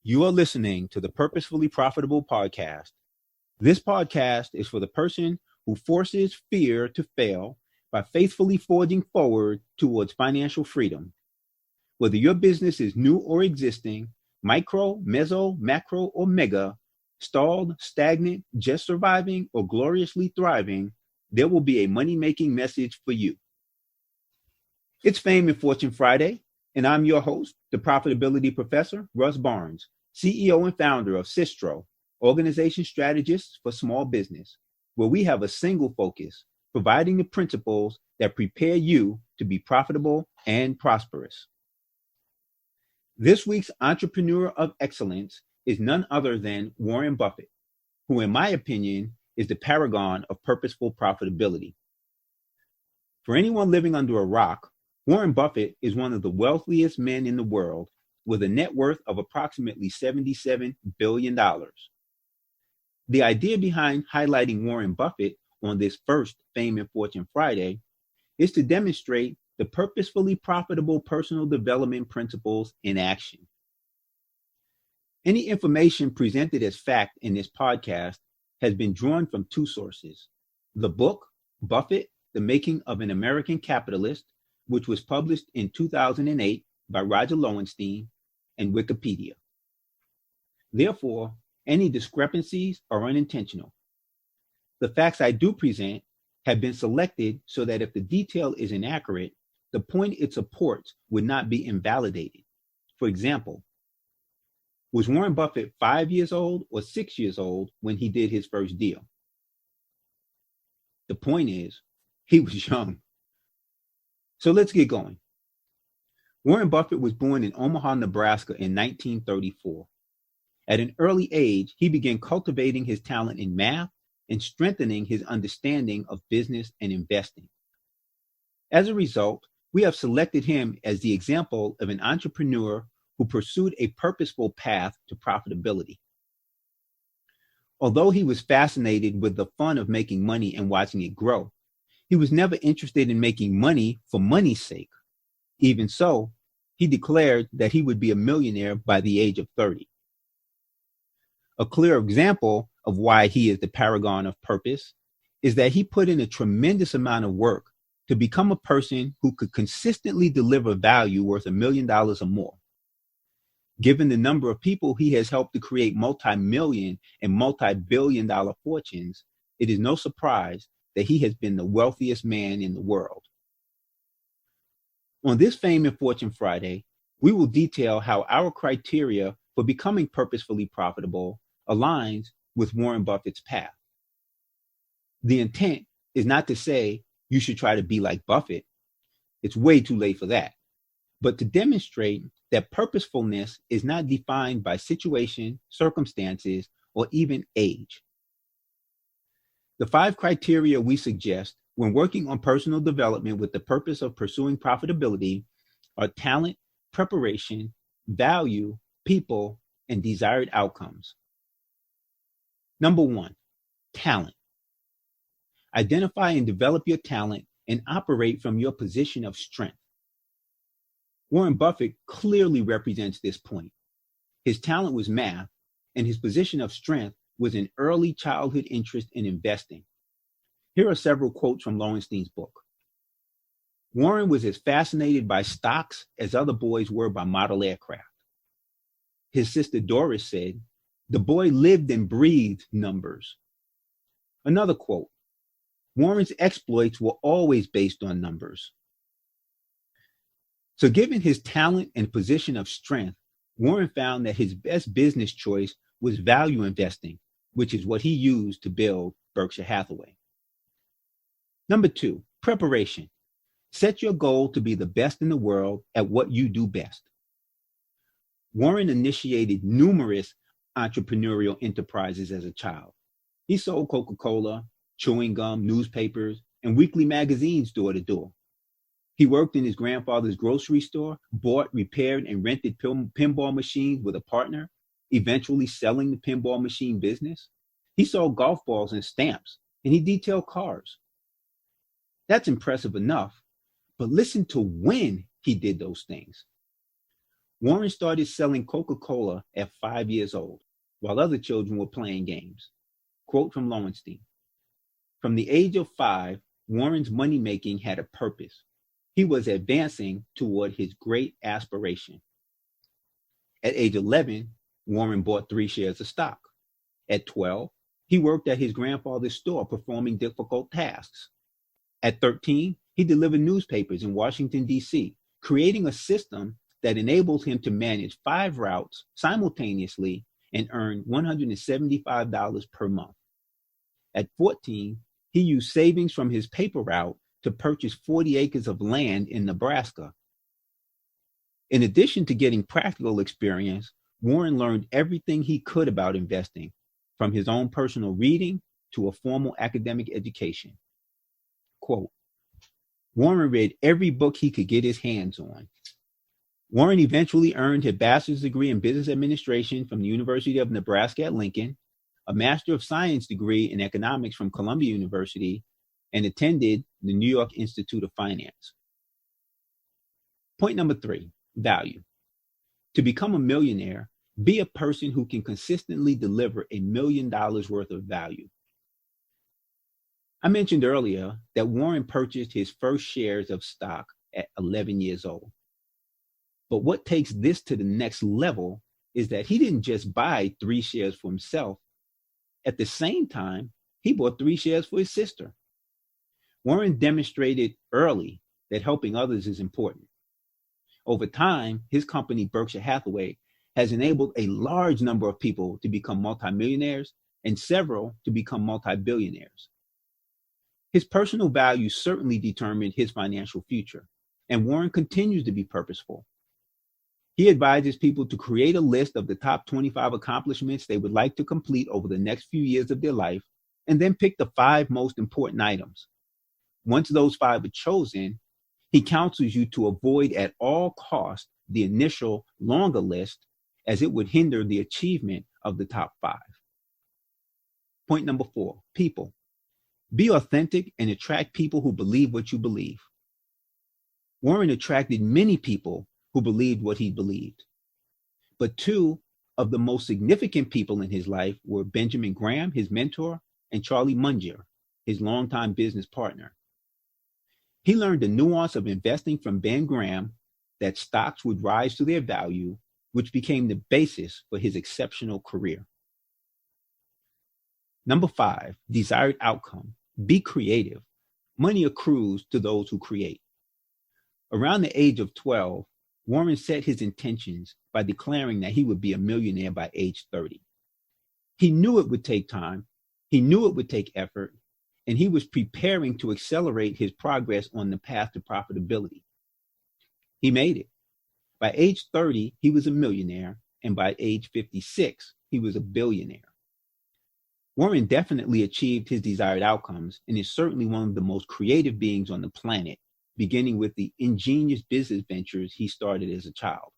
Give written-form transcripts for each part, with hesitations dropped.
You are listening to the Purposefully Profitable Podcast. This podcast is for the person who forces fear to fail by faithfully forging forward towards financial freedom. Whether your business is new or existing, micro, meso, macro, or mega, stalled, stagnant, just surviving, or gloriously thriving, there will be a money-making message for you. It's Fame and Fortune Friday, and I'm your host, the Profitability Professor, Russ Barnes, CEO and founder of Systro, organization strategist for small business, where we have a single focus, providing the principles that prepare you to be profitable and prosperous. This week's entrepreneur of excellence is none other than Warren Buffett, who, in my opinion, is the paragon of purposeful profitability. For anyone living under a rock, Warren Buffett is one of the wealthiest men in the world with a net worth of approximately $77 billion. The idea behind highlighting Warren Buffett on this first Fame and Fortune Friday is to demonstrate the purposefully profitable personal development principles in action. Any information presented as fact in this podcast has been drawn from two sources: the book, Buffett, The Making of an American Capitalist, which was published in 2008 by Roger Lowenstein, and Wikipedia. Therefore, any discrepancies are unintentional. The facts I do present have been selected so that if the detail is inaccurate, the point it supports would not be invalidated. For example, was Warren Buffett 5 years old or 6 years old when he did his first deal? The point is, he was young. So let's get going. Warren Buffett was born in Omaha, Nebraska in 1934. At an early age, he began cultivating his talent in math and strengthening his understanding of business and investing. As a result, we have selected him as the example of an entrepreneur who pursued a purposeful path to profitability. Although he was fascinated with the fun of making money and watching it grow, he was never interested in making money for money's sake. Even so, he declared that he would be a millionaire by the age of 30. A clear example of why he is the paragon of purpose is that he put in a tremendous amount of work to become a person who could consistently deliver value worth $1 million or more. Given the number of people he has helped to create multi-million and multi-billion dollar fortunes, it is no surprise that he has been the wealthiest man in the world. On this Fame and Fortune Friday, we will detail how our criteria for becoming purposefully profitable aligns with Warren Buffett's path. The intent is not to say you should try to be like Buffett. It's way too late for that. But to demonstrate that purposefulness is not defined by situation, circumstances, or even age. The 5 criteria we suggest when working on personal development with the purpose of pursuing profitability are talent, preparation, value, people, and desired outcomes. Number 1, talent. Identify and develop your talent and operate from your position of strength. Warren Buffett clearly represents this point. His talent was math, and his position of strength was an early childhood interest in investing. Here are several quotes from Lowenstein's book. Warren was as fascinated by stocks as other boys were by model aircraft. His sister Doris said, "The boy lived and breathed numbers." Another quote, Warren's exploits were always based on numbers. So given his talent and position of strength, Warren found that his best business choice was value investing, which is what he used to build Berkshire Hathaway. Number 2, preparation. Set your goal to be the best in the world at what you do best. Warren initiated numerous entrepreneurial enterprises as a child. He sold Coca-Cola, chewing gum, newspapers, and weekly magazines door to door. He worked in his grandfather's grocery store, bought, repaired, and rented pinball machines with a partner, eventually selling the pinball machine business. He sold golf balls and stamps, and he detailed cars. That's impressive enough, but listen to when he did those things. Warren started selling Coca-Cola at 5 years old, while other children were playing games. Quote from Lowenstein: "From the age of 5, Warren's money-making had a purpose. He was advancing toward his great aspiration." At age 11, Warren bought 3 shares of stock. At 12, he worked at his grandfather's store performing difficult tasks. At 13, he delivered newspapers in Washington, D.C., creating a system that enabled him to manage 5 routes simultaneously and earn $175 per month. At 14, he used savings from his paper route to purchase 40 acres of land in Nebraska. In addition to getting practical experience, Warren learned everything he could about investing, from his own personal reading to a formal academic education. Quote, Warren read every book he could get his hands on. Warren eventually earned his bachelor's degree in business administration from the University of Nebraska at Lincoln, a Master of Science degree in economics from Columbia University, and attended the New York Institute of Finance. Point number 3, value. To become a millionaire, be a person who can consistently deliver $1 million worth of value. I mentioned earlier that Warren purchased his first shares of stock at 11 years old. But what takes this to the next level is that he didn't just buy 3 shares for himself. At the same time, he bought 3 shares for his sister. Warren demonstrated early that helping others is important. Over time, his company, Berkshire Hathaway, has enabled a large number of people to become multimillionaires and several to become multi-billionaires. His personal values certainly determined his financial future, and Warren continues to be purposeful. He advises people to create a list of the top 25 accomplishments they would like to complete over the next few years of their life, and then pick the 5 most important items. Once those 5 are chosen, he counsels you to avoid at all costs the initial longer list, as it would hinder the achievement of the top 5. Point number 4, people. Be authentic and attract people who believe what you believe. Warren attracted many people who believed what he believed. But 2 of the most significant people in his life were Benjamin Graham, his mentor, and Charlie Munger, his longtime business partner. He learned the nuance of investing from Ben Graham, that stocks would rise to their value, which became the basis for his exceptional career. Number 5, desired outcome. Be creative. Money accrues to those who create. Around the age of 12, Warren set his intentions by declaring that he would be a millionaire by age 30. He knew it would take time, he knew it would take effort, and he was preparing to accelerate his progress on the path to profitability. He made it. By age 30, he was a millionaire, and by age 56, he was a billionaire. Warren definitely achieved his desired outcomes and is certainly one of the most creative beings on the planet, beginning with the ingenious business ventures he started as a child.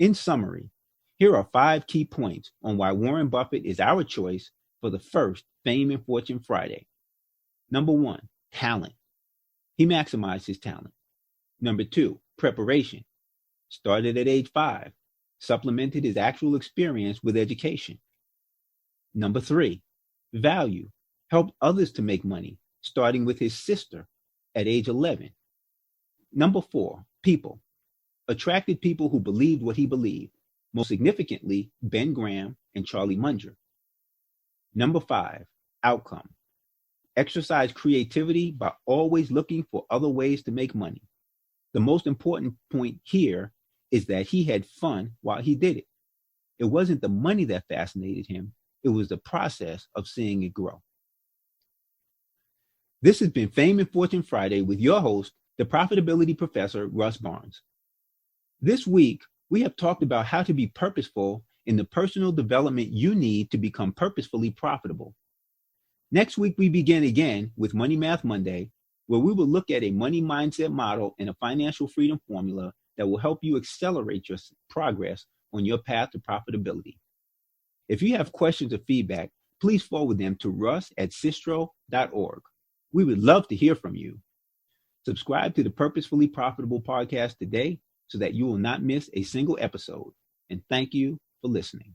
In summary, here are 5 key points on why Warren Buffett is our choice for the first Fame and Fortune Friday. Number 1, talent. He maximized his talent. Number 2, preparation. Started at age 5, supplemented his actual experience with education. Number 3, value. Helped others to make money, starting with his sister at age 11. Number 4, people. Attracted people who believed what he believed, most significantly, Ben Graham and Charlie Munger. Number 5, outcome. Exercise creativity by always looking for other ways to make money. The most important point here is that he had fun while he did it. It wasn't the money that fascinated him. It was the process of seeing it grow. This has been Fame and Fortune Friday with your host, the Profitability Professor, Russ Barnes. This week, we have talked about how to be purposeful in the personal development you need to become purposefully profitable. Next week, we begin again with Money Math Monday, where we will look at a money mindset model and a financial freedom formula that will help you accelerate your progress on your path to profitability. If you have questions or feedback, please forward them to russ@systro.org. We would love to hear from you. Subscribe to the Purposefully Profitable Podcast today so that you will not miss a single episode. And thank you for listening.